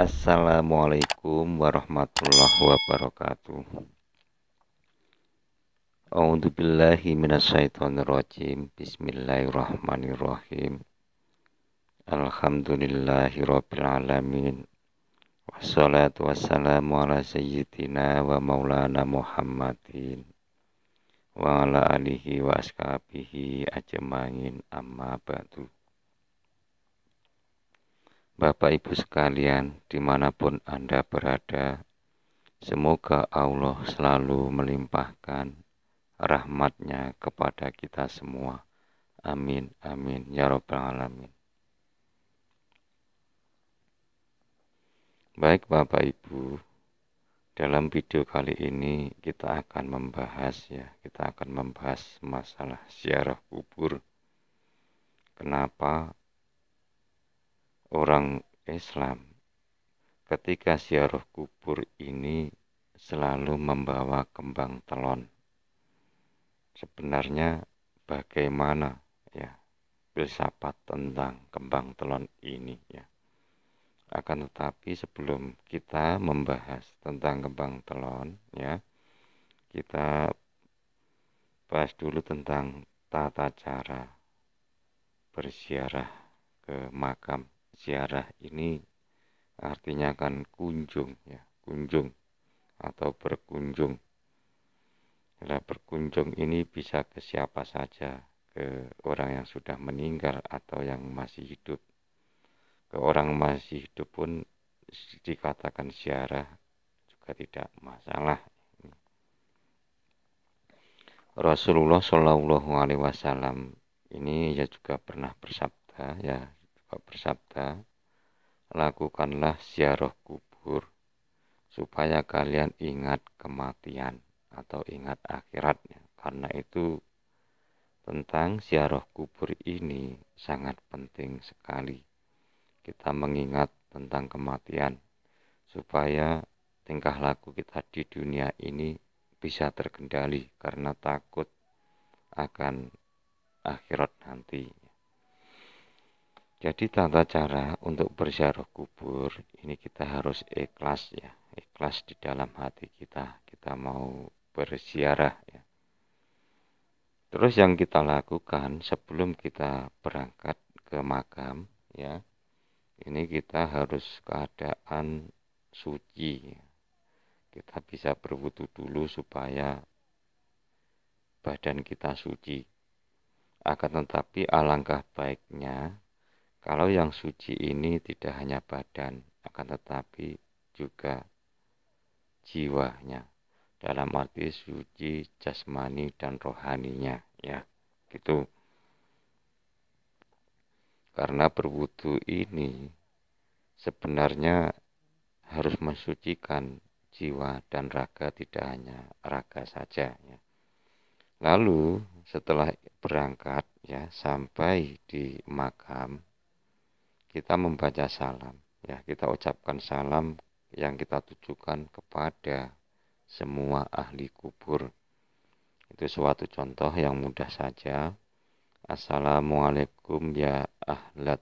Assalamualaikum warahmatullahi wabarakatuh. A'udzu billahi minasyaitonir rajim. Bismillahirrahmanirrahim. Alhamdulillahirabbil alamin. Wassalatu wassalamu ala sayyidina wa maulana Muhammadin wa ala alihi wa ashabihi ajmain, amma ba'du. Bapak Ibu sekalian, dimanapun Anda berada, semoga Allah selalu melimpahkan rahmatnya kepada kita semua. Amin, amin, ya rabbal alamin. Baik Bapak Ibu, dalam video kali ini kita akan membahas masalah ziarah kubur. Kenapa orang Islam ketika ziarah kubur ini selalu membawa kembang telon? Sebenarnya bagaimana ya filsafat tentang kembang telon ini ya. Akan tetapi sebelum kita membahas tentang kembang telon ya, kita bahas dulu tentang tata cara berziarah ke makam. Ziarah ini artinya kan kunjung ya, kunjung atau berkunjung. Nah, berkunjung ini bisa ke siapa saja, ke orang yang sudah meninggal atau yang masih hidup. Ke orang masih hidup pun dikatakan ziarah juga tidak masalah. Rasulullah Shallallahu Alaihi Wasallam ini ya juga pernah bersabda, lakukanlah ziarah kubur supaya kalian ingat kematian atau ingat akhiratnya. Karena itu tentang ziarah kubur ini sangat penting sekali. Kita mengingat tentang kematian supaya tingkah laku kita di dunia ini bisa terkendali karena takut akan akhirat nanti. Jadi tata cara untuk berziarah kubur ini kita harus ikhlas ya, ikhlas di dalam hati kita. Kita mau berziarah ya. Terus yang kita lakukan sebelum kita berangkat ke makam ya, ini kita harus keadaan suci. Kita bisa berwudu dulu supaya badan kita suci. Akan tetapi alangkah baiknya kalau yang suci ini tidak hanya badan, akan tetapi juga jiwanya. Dalam arti suci jasmani dan rohaninya ya, gitu. Karena berwudu ini sebenarnya harus mensucikan jiwa dan raga, tidak hanya raga saja ya. Lalu setelah berangkat ya sampai di makam, kita membaca salam ya, kita ucapkan salam yang kita tujukan kepada semua ahli kubur. Itu suatu contoh yang mudah saja. Assalamualaikum ya ahlat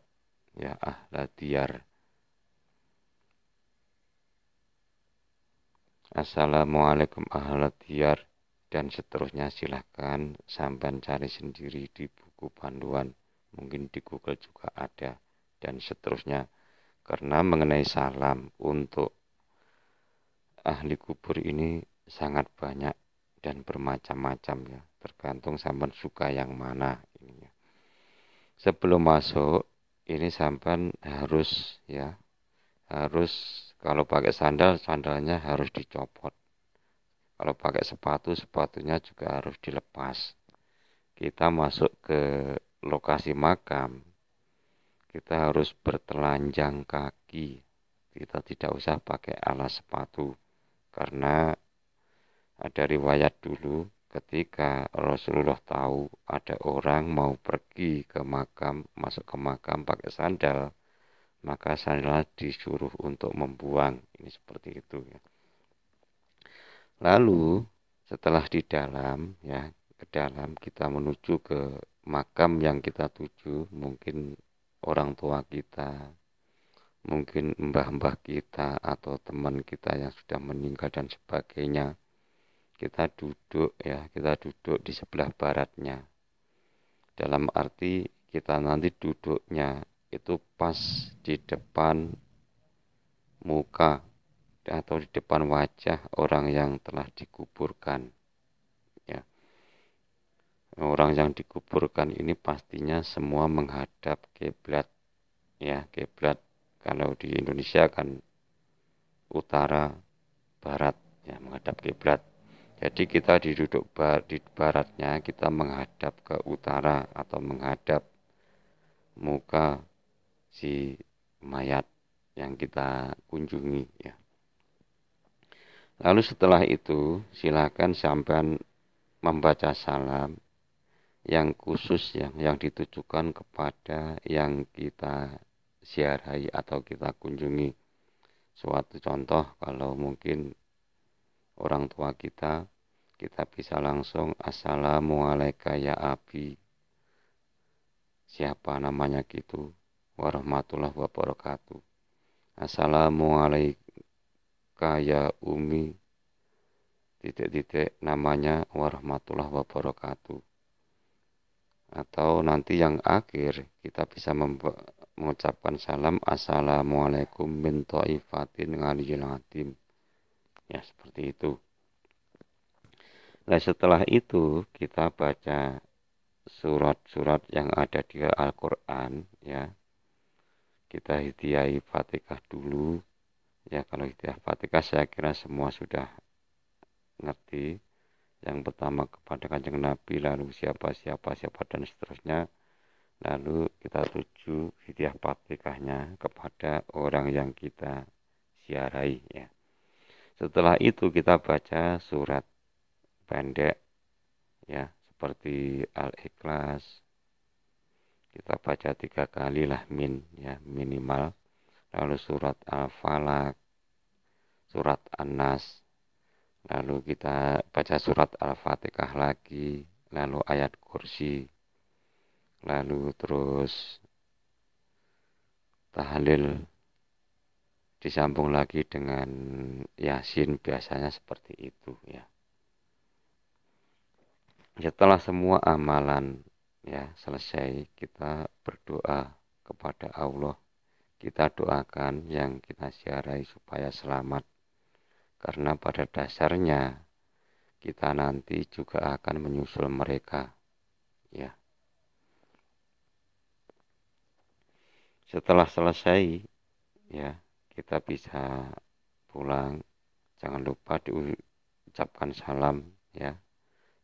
diyar. Assalamualaikum ahlat diyar, dan seterusnya. Silahkan sampai cari sendiri di buku panduan, mungkin di Google juga ada, dan seterusnya. Karena mengenai salam untuk ahli kubur ini sangat banyak dan bermacam-macam ya, tergantung sampean suka yang mana ini ya. Sebelum masuk ini sampean harus kalau pakai sandalnya harus dicopot. Kalau pakai sepatunya juga harus dilepas. Kita masuk ke lokasi makam, kita harus bertelanjang kaki. Kita tidak usah pakai alas sepatu. Karena ada riwayat dulu ketika Rasulullah tahu ada orang mau pergi ke makam, masuk ke makam pakai sandal, maka sandal disuruh untuk membuang. Ini seperti itu ya. Lalu setelah di dalam ya, ke dalam kita menuju ke makam yang kita tuju, mungkin orang tua kita, mungkin mbah-mbah kita atau teman kita yang sudah meninggal dan sebagainya, kita duduk di sebelah baratnya. Dalam arti kita nanti duduknya itu pas di depan muka atau di depan wajah orang yang telah dikuburkan, ya. Orang yang dikuburkan ini pastinya semua menghadap kiblat, ya, kiblat. Kalau di Indonesia kan utara barat, ya, menghadap kiblat. Jadi kita di baratnya, kita menghadap ke utara atau menghadap muka si mayat yang kita kunjungi, ya. Lalu setelah itu silakan sampean membaca salam yang khusus yang ditujukan kepada yang kita ziarahi atau kita kunjungi. Suatu contoh, kalau mungkin orang tua kita bisa langsung assalamualaikum ya abi, siapa namanya gitu, warahmatullahi wabarakatuh. Assalamualaikum ya umi, titik-titik namanya warahmatullahi wabarakatuh. Atau nanti yang akhir kita bisa mengucapkan salam assalamualaikum min thaifatin ghaliyil adim, ya, seperti itu. Nah, setelah itu kita baca surat-surat yang ada di Al-Quran, ya. Kita hidayah Fatihah dulu, ya. Kalau hidayah Fatihah saya kira semua sudah ngerti. Yang pertama kepada Kanjeng Nabi, lalu siapa dan seterusnya. Lalu kita tuju hidayah Fatihahnya kepada orang yang kita ziarahi, ya. Setelah itu kita baca surat pendek, ya, seperti Al-Ikhlas. Kita baca 3 kali lah ya, minimal. Lalu surat Al-Falaq, surat An-Nas. Lalu kita baca surat Al-Fatihah lagi, lalu ayat kursi. Lalu terus tahlil disambung lagi dengan Yasin, biasanya seperti itu, ya. Setelah semua amalan, ya, selesai, kita berdoa kepada Allah. Kita doakan yang kita ziarahi supaya selamat. Karena pada dasarnya kita nanti juga akan menyusul mereka, ya. Setelah selesai, ya, kita bisa pulang. Jangan lupa diucapkan salam, ya,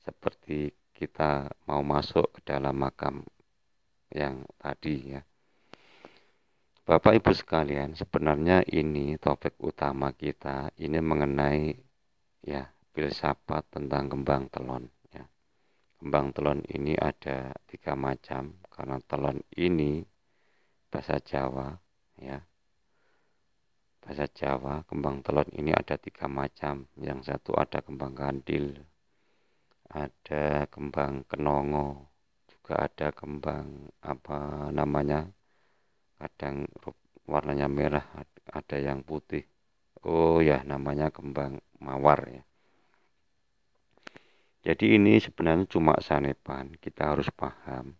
seperti kita mau masuk ke dalam makam yang tadi, ya. Bapak Ibu sekalian, sebenarnya ini topik utama kita ini mengenai, ya, filsafat tentang kembang telon, ya. Kembang telon ini ada 3 macam, karena telon ini bahasa Jawa, ya. Bahasa Jawa, kembang telon ini ada 3 macam. Yang satu ada kembang kandil, ada kembang kenongo, juga ada kembang apa namanya, kadang warnanya merah, ada yang putih. Oh ya, namanya kembang mawar, ya. Jadi ini sebenarnya cuma sanepan. Kita harus paham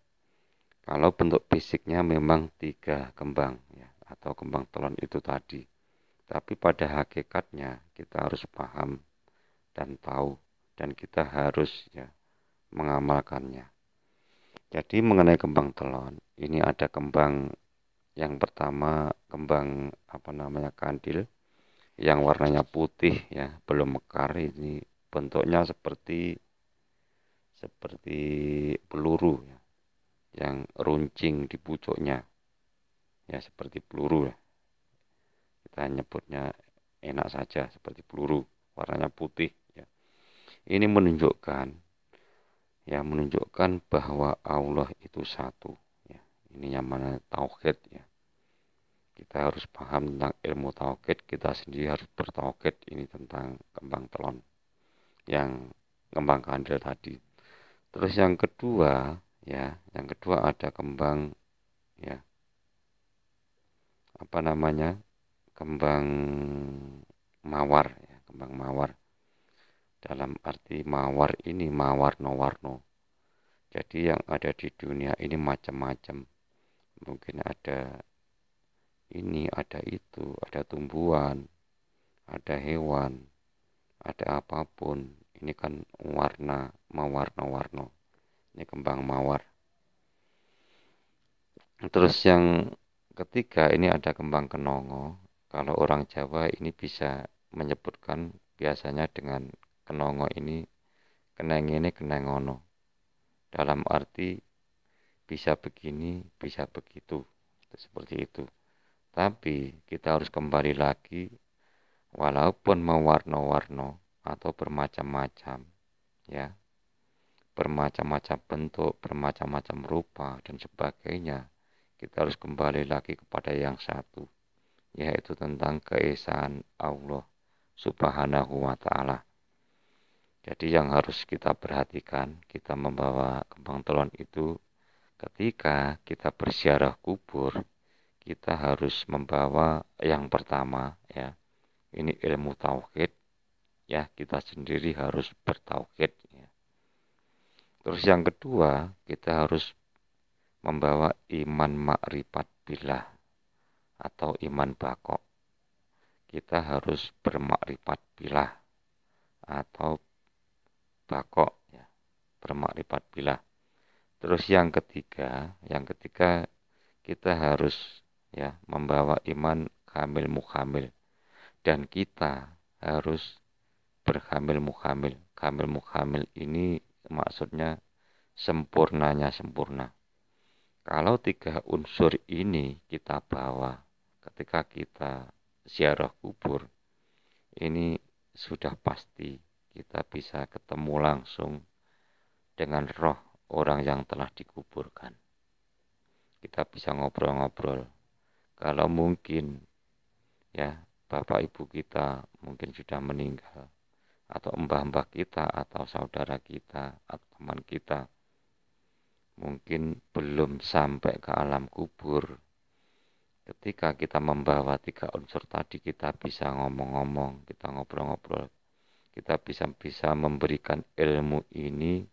kalau bentuk fisiknya memang 3 kembang, ya, atau kembang telon itu tadi. Tapi pada hakikatnya kita harus paham dan tahu, dan kita harus, ya, mengamalkannya. Jadi mengenai kembang telon, ini ada kembang yang pertama, kembang apa namanya, kandil, yang warnanya putih, ya, belum mekar. Ini bentuknya seperti peluru, ya, yang runcing di pucuknya, ya, seperti peluru, ya. Kita nyebutnya enak saja, seperti peluru, warnanya putih, ya. Ini menunjukkan bahwa Allah itu satu, ya. Ini yang mana tauhid, ya. Kita harus paham tentang ilmu tauhid, kita sendiri harus bertauhid ini tentang kembang telon, yang kembang kandil tadi. Terus yang kedua, ya, ada kembang, ya, apa namanya, kembang mawar ya, kembang mawar. Dalam arti mawar ini mawarno-warno. Jadi yang ada di dunia ini macam-macam. Mungkin ada ini, ada itu, ada tumbuhan, ada hewan, ada apapun. Ini kan warna mawarno-warno. Ini kembang mawar. Terus yang ketiga ini ada kembang kenongo. Kalau orang Jawa ini bisa menyebutkan biasanya dengan kenongo ini keneng ini kenengono. Dalam arti bisa begini, bisa begitu. Seperti itu. Tapi kita harus kembali lagi walaupun mewarna-warna atau bermacam-macam ya, bermacam-macam bentuk, bermacam-macam rupa dan sebagainya. Kita harus kembali lagi kepada yang satu, yaitu tentang keesaan Allah Subhanahu wa taala. Jadi yang harus kita perhatikan, kita membawa kembang telon itu ketika kita berziarah kubur, kita harus membawa yang pertama ya, ini ilmu tauhid ya, kita sendiri harus bertauhid ya. Terus yang kedua, kita harus membawa iman makrifat billah atau iman bakok. Kita harus bermakrifat billah atau bakok ya, bermakrifat billah. Terus yang ketiga kita harus ya membawa iman kamil mukhamil, dan kita harus berkamil mukhamil. Kamil mukhamil ini maksudnya sempurnanya sempurna. Kalau tiga unsur ini kita bawa ketika kita ziarah kubur, ini sudah pasti kita bisa ketemu langsung dengan roh orang yang telah dikuburkan. Kita bisa ngobrol-ngobrol. Kalau mungkin ya bapak ibu kita mungkin sudah meninggal, atau mbah-mbah kita, atau saudara kita, atau teman kita, mungkin belum sampai ke alam kubur. Ketika kita membawa tiga unsur tadi, kita bisa ngomong-ngomong, kita ngobrol-ngobrol, kita bisa memberikan ilmu ini.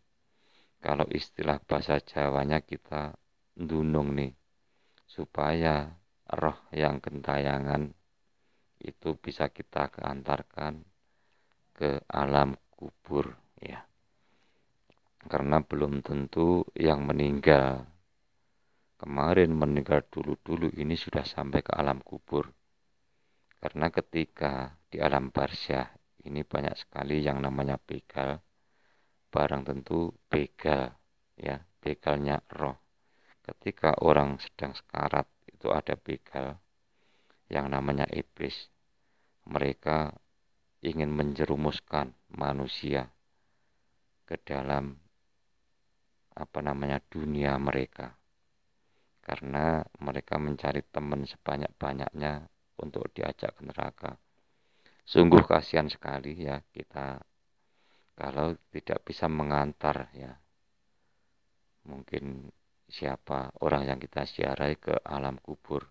Kalau istilah bahasa Jawanya kita ndunung nih, supaya roh yang gentayangan itu bisa kita antarkan ke alam kubur ya. Karena belum tentu yang meninggal kemarin, meninggal dulu-dulu ini sudah sampai ke alam kubur. Karena ketika di alam barsyah ini banyak sekali yang namanya begal. Barang tentu begal ya, begalnya roh. Ketika orang sedang sekarat itu ada begal yang namanya iblis. Mereka ingin menjerumuskan manusia ke dalam dunia mereka, karena mereka mencari teman sebanyak-banyaknya untuk diajak ke neraka. Sungguh kasihan sekali ya kita kalau tidak bisa mengantar ya, mungkin siapa orang yang kita ziarahi ke alam kubur.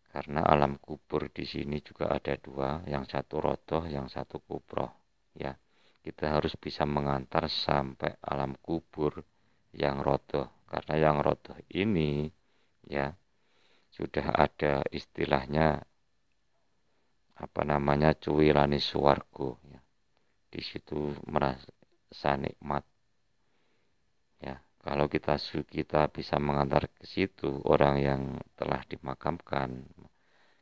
Karena alam kubur di sini juga ada dua, yang satu rodoh, yang satu kubroh ya. Kita harus bisa mengantar sampai alam kubur yang rodoh. Karena yang rodoh ini ya sudah ada istilahnya cuwilane suwargo ya. Di situ merasa nikmat ya. Kalau kita bisa mengantar ke situ orang yang telah dimakamkan,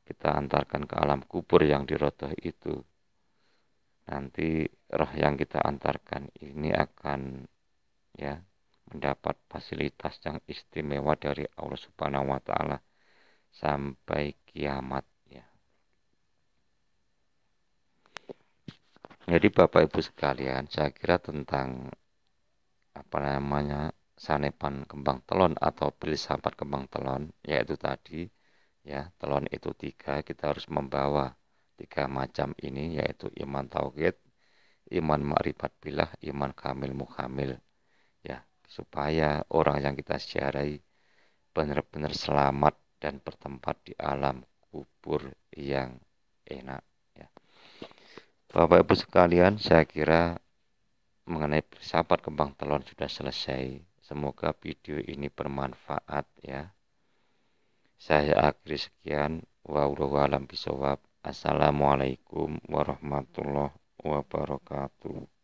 kita antarkan ke alam kubur yang di rodoh itu, nanti roh yang kita antarkan ini akan ya mendapat fasilitas yang istimewa dari Allah Subhanahu wa taala sampai kiamat ya. Jadi Bapak Ibu sekalian, saya kira tentang sanepan kembang telon atau filsafat kembang telon, yaitu tadi ya, telon itu tiga, kita harus membawa tiga macam ini, yaitu iman tauhid, iman ma'rifat billah, iman kamil mukhamil ya, supaya orang yang kita ziarahi benar-benar selamat dan bertempat di alam kubur yang enak ya. Bapak Ibu sekalian, saya kira mengenai filsafat kembang telon sudah selesai. Semoga video ini bermanfaat ya. Saya akhiri sekian. Wallahu a'lam bishawab. Assalamualaikum warahmatullahi wabarakatuh.